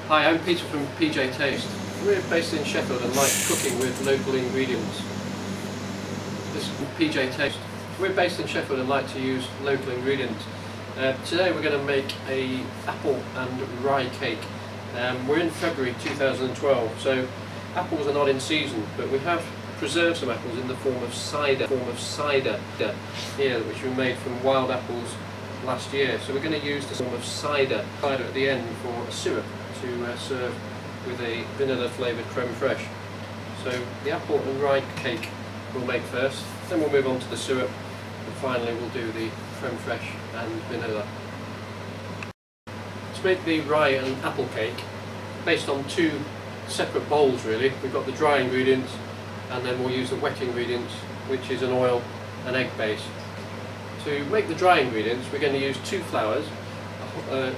Hi, I'm Peter from PJ Taste. We're based in Sheffield and like cooking with local ingredients. This is PJ Taste. We're based in Sheffield and like to use local ingredients. Today we're going to make a apple and rye cake. We're in February 2012, so apples are not in season, but we have preserved some apples in the form of cider here, which we made from wild apples last year. So we're going to use the form of cider at the end for a syrup to serve with a vanilla flavoured creme fraiche. So the apple and rye cake we'll make first, then we'll move on to the syrup, and finally we'll do the creme fraiche and vanilla. To make the rye and apple cake, based on two separate bowls really, we've got the dry ingredients and then we'll use the wet ingredients, which is an oil and egg base. To make the dry ingredients we're going to use two flours,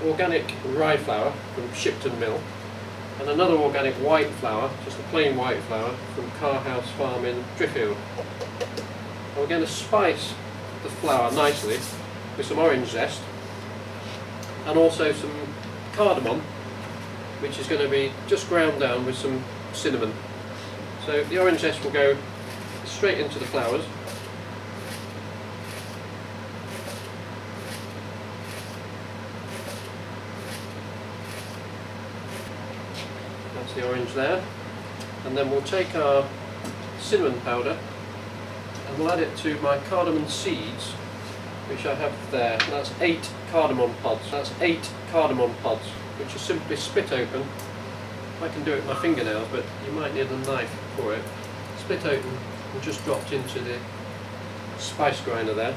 organic rye flour from Shipton Mill and another organic white flour, just a plain white flour from Car House Farm in Sheffield. And we're going to spice the flour nicely with some orange zest and also some cardamom, which is going to be just ground down with some cinnamon. So the orange zest will go straight into the flours. That's the orange there. And then we'll take our cinnamon powder and we'll add it to my cardamom seeds, which I have there. And that's 8 cardamom pods. That's 8 cardamom pods, which are simply split open. I can do it with my fingernails, but you might need a knife for it. Split open and just dropped into the spice grinder there,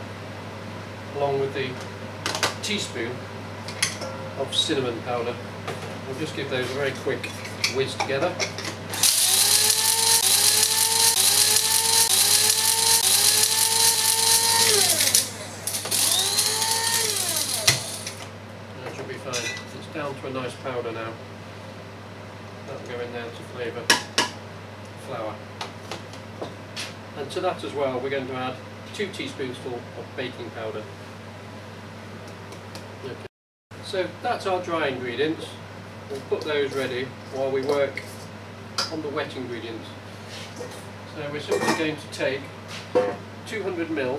along with the teaspoon of cinnamon powder. We'll just give those a very quick whiz together. That should be fine. It's down to a nice powder now. That'll go in there to flavour flour. And to that as well we're going to add 2 teaspoonsful of baking powder. Okay. So that's our dry ingredients. We'll put those ready while we work on the wet ingredients. So we're simply going to take 200 ml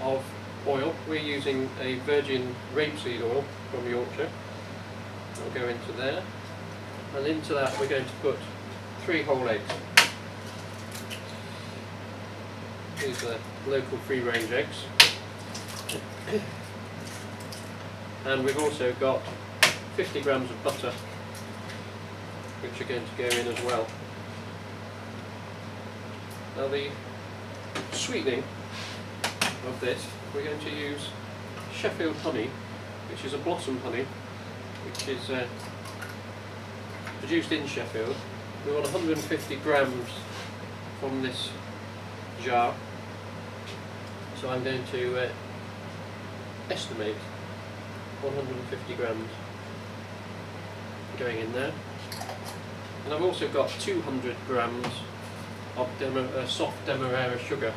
of oil. We're using a virgin rapeseed oil from Yorkshire. That'll go into there. And into that we're going to put 3 whole eggs. These are local free-range eggs. And we've also got 50 grams of butter, which are going to go in as well. Now the sweetening of this, we're going to use Sheffield honey, which is a blossom honey, which is produced in Sheffield. We want 150 grams from this jar, so I'm going to estimate 150 grams going in there. And I've also got 200 grams of soft demerara sugar,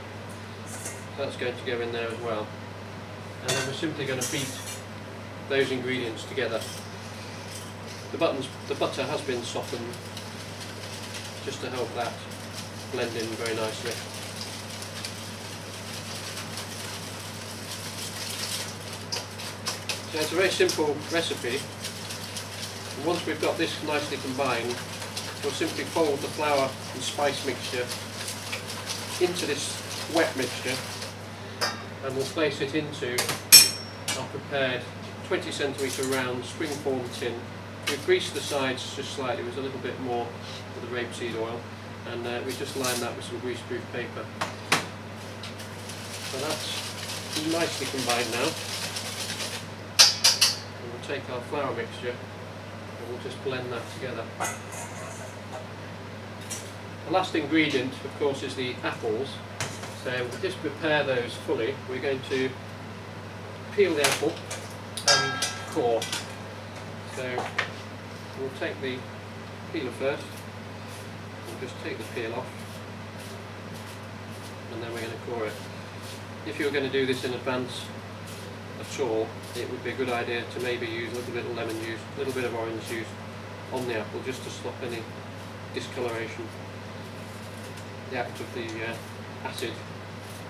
so that's going to go in there as well. And then we're simply going to beat those ingredients together. The butter has been softened just to help that blend in very nicely. So it's a very simple recipe. And once we've got this nicely combined, we'll simply fold the flour and spice mixture into this wet mixture and we'll place it into our prepared 20 centimetre round spring form tin. We've greased the sides just slightly with a little bit more of the rapeseed oil, and we just line that with some greaseproof paper. So that's nicely combined now. And we'll take our flour mixture and we'll just blend that together. The last ingredient, of course, is the apples. So we'll just prepare those fully. We're going to peel the apple and core. So we'll take the peeler first. We'll just take the peel off, and then we're going to core it. If you're going to do this in advance at all, it would be a good idea to maybe use a little bit of lemon juice, a little bit of orange juice, on the apple just to stop any discoloration. The act of the acid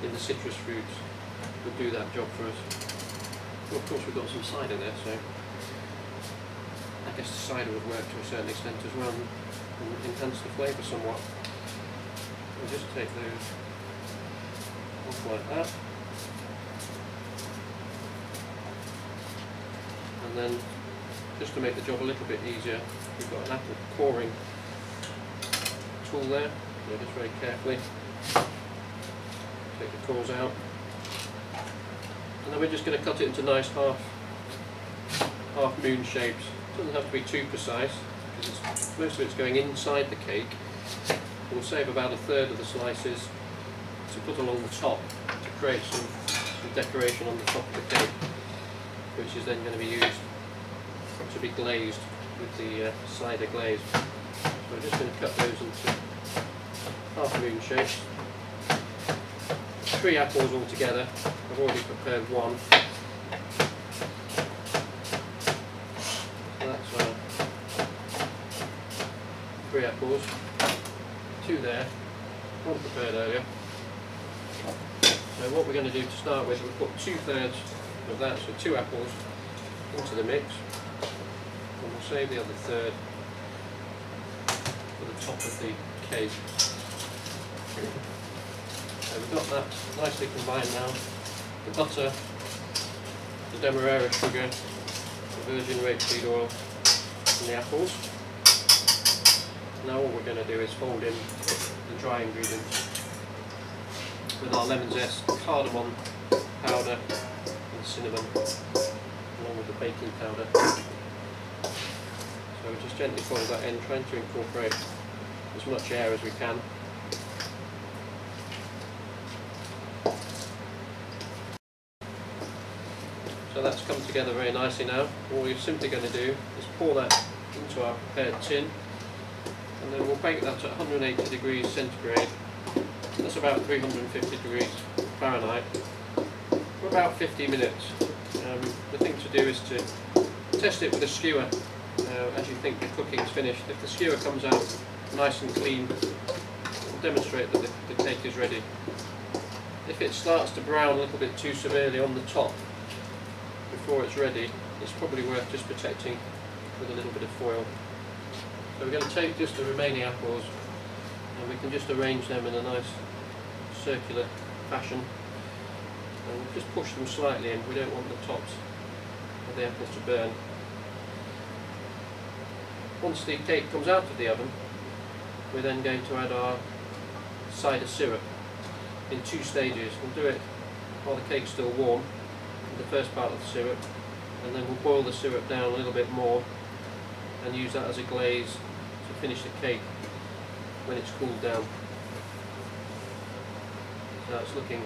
in the citrus fruits will do that job for us. Well, of course we've got some cider there, so I guess the cider would work to a certain extent as well and enhance the flavour somewhat. We'll just take those off like that. And then, just to make the job a little bit easier, we've got an apple coring tool there. So just very carefully take the cores out, and then we're just going to cut it into nice half moon shapes. It doesn't have to be too precise because most of it's going inside the cake. We'll save about 1/3 of the slices to put along the top to create some decoration on the top of the cake, which is then going to be used to be glazed with the cider glaze. So we're just going to cut those into half moon shapes. 3 apples altogether. I've already prepared 1. So that's 3 apples. 2 there. 1 prepared earlier. So what we're going to do to start with, we'll put 2/3 of that, so 2 apples, into the mix. And we'll save the other 1/3 for the top of the cake. So we've got that nicely combined now. The butter, the demerara sugar, the virgin rapeseed oil and the apples. Now what we're going to do is fold in the dry ingredients with our lemon zest, cardamom powder and cinnamon, along with the baking powder. So we just gently fold that in, trying to incorporate as much air as we can. So that's come together very nicely now. All we're simply going to do is pour that into our prepared tin, and then we'll bake that at 180 degrees centigrade. That's about 350 degrees Fahrenheit for about 50 minutes. The thing to do is to test it with a skewer as you think the cooking's finished. If the skewer comes out nice and clean, it will demonstrate that the cake is ready. If it starts to brown a little bit too severely on the top before it's ready, it's probably worth just protecting with a little bit of foil. So we're going to take just the remaining apples, and we can just arrange them in a nice circular fashion, and we'll just push them slightly in. We don't want the tops of the apples to burn. Once the cake comes out of the oven, we're then going to add our cider syrup in 2 stages. We'll do it while the cake's still warm, the first part of the syrup, and then we'll boil the syrup down a little bit more and use that as a glaze to finish the cake when it's cooled down. So it's looking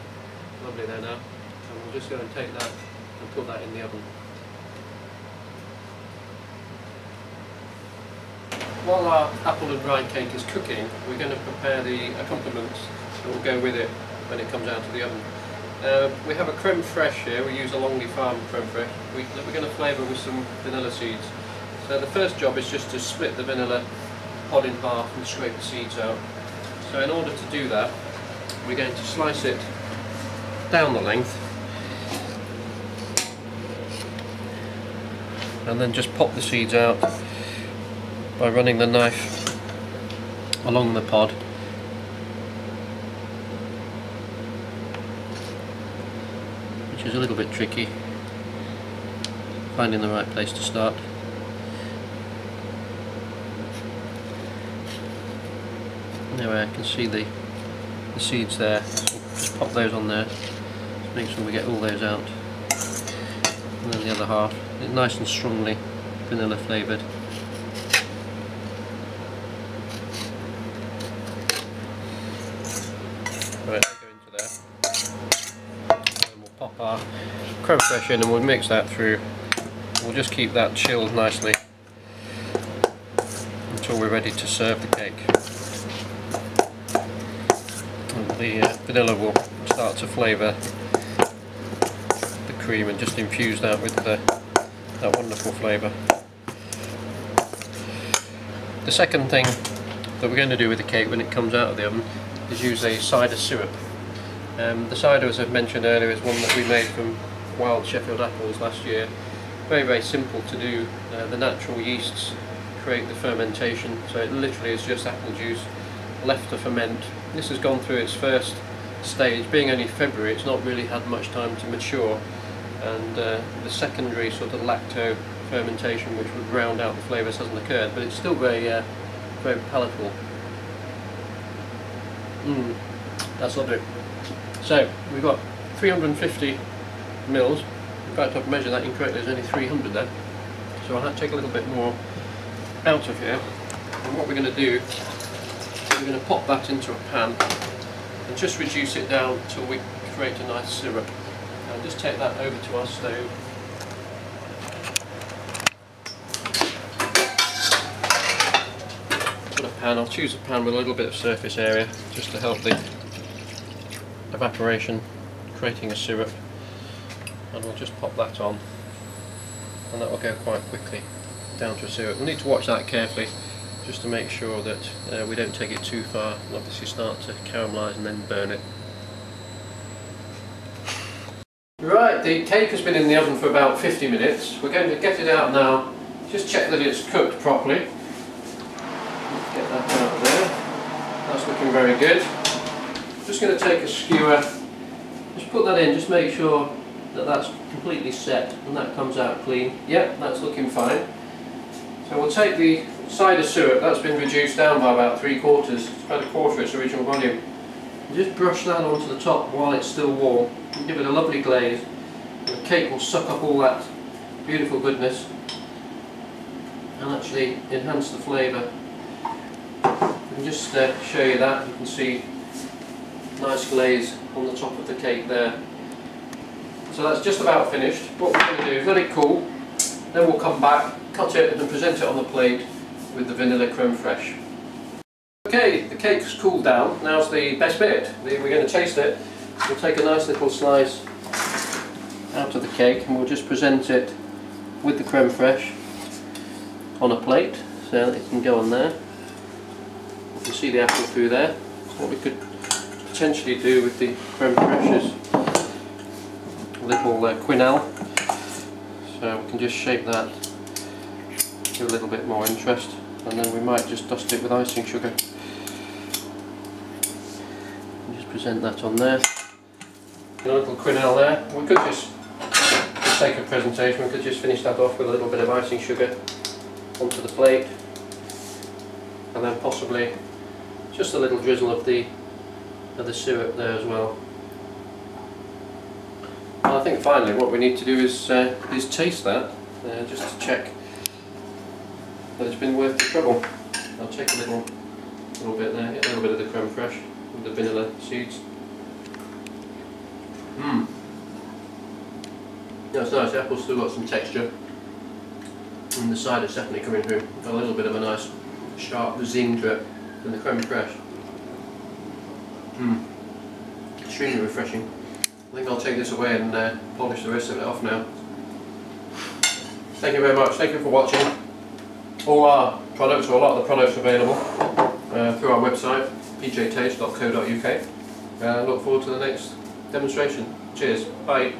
lovely there now, and we'll just go and take that and put that in the oven. While our apple and rye cake is cooking, we're going to prepare the accompaniments that will go with it when it comes out of the oven. We have a creme fraiche here. We use a Longley Farm creme fraiche. We're going to flavour with some vanilla seeds. So the first job is just to split the vanilla pod in half and scrape the seeds out. So in order to do that, we're going to slice it down the length and then just pop the seeds out by running the knife along the pod. Which is a little bit tricky, finding the right place to start. Anyway, I can see the seeds there, so just pop those on there, just make sure we get all those out. And then the other half, it's nice and strongly vanilla flavoured. Right, they go into there. And we'll pop our creme fraiche in and we'll mix that through. We'll just keep that chilled nicely until we're ready to serve the cake. And the vanilla will start to flavour the cream and just infuse that with that wonderful flavour. The second thing that we're going to do with the cake when it comes out of the oven is use a cider syrup. The cider, as I've mentioned earlier, is one that we made from wild Sheffield apples last year. Very simple to do. The natural yeasts create the fermentation, so it literally is just apple juice left to ferment. This has gone through its first stage. Being only February, it's not really had much time to mature, and the secondary sort of lacto fermentation, which would round out the flavours, hasn't occurred, but it's still very palatable. That's lovely. So we've got 350 mils. In fact, I've measured that incorrectly. There's only 300 there, so I'll have to take a little bit more out of here. And what we're going to do is we're going to pop that into a pan and just reduce it down until we create a nice syrup. And just take that over to our stove. Put a pan. I'll choose a pan with a little bit of surface area just to help the evaporation, creating a syrup. And we'll just pop that on, and that will go quite quickly down to a syrup. We'll need to watch that carefully just to make sure that we don't take it too far and obviously start to caramelise and then burn it. Right, the cake has been in the oven for about 50 minutes. We're going to get it out now, just check that it's cooked properly. Let's get that out there. That's looking very good. Just going to take a skewer, just put that in, just make sure that that's completely set and that comes out clean. Yep, that's looking fine. So we'll take the cider syrup, that's been reduced down by about 3/4, it's about a quarter of its original volume. And just brush that onto the top while it's still warm and give it a lovely glaze. And the cake will suck up all that beautiful goodness and actually enhance the flavour. I can just show you that. You can see nice glaze on the top of the cake there. So that's just about finished. What we're going to do is let it cool, then we'll come back, cut it and present it on the plate with the vanilla creme fraiche. Okay, the cake's cooled down. Now's the best bit. We're going to taste it. We'll take a nice little slice out of the cake and we'll just present it with the creme fraiche on a plate so that it can go on there. You can see the apple through there. What we could potentially do with the creme fraiche is little quenelle, so we can just shape that, give a little bit more interest, and then we might just dust it with icing sugar and just present that on there. And a little quenelle there. We could just, for the sake of presentation, we could just finish that off with a little bit of icing sugar onto the plate, and then possibly just a little drizzle of the syrup there as well. I think finally what we need to do is taste that, just to check that it's been worth the trouble. I'll take a little bit there, get a little bit of the creme fraiche with the vanilla seeds. That's nice, the apple's still got some texture and the cider's definitely coming through. A little bit of a nice sharp zing to it and the creme fraiche. Extremely refreshing. I think I'll take this away and polish the rest of it off now. Thank you very much, thank you for watching. All our products, or a lot of the products, are available through our website, pjtaste.co.uk. Look forward to the next demonstration. Cheers, bye.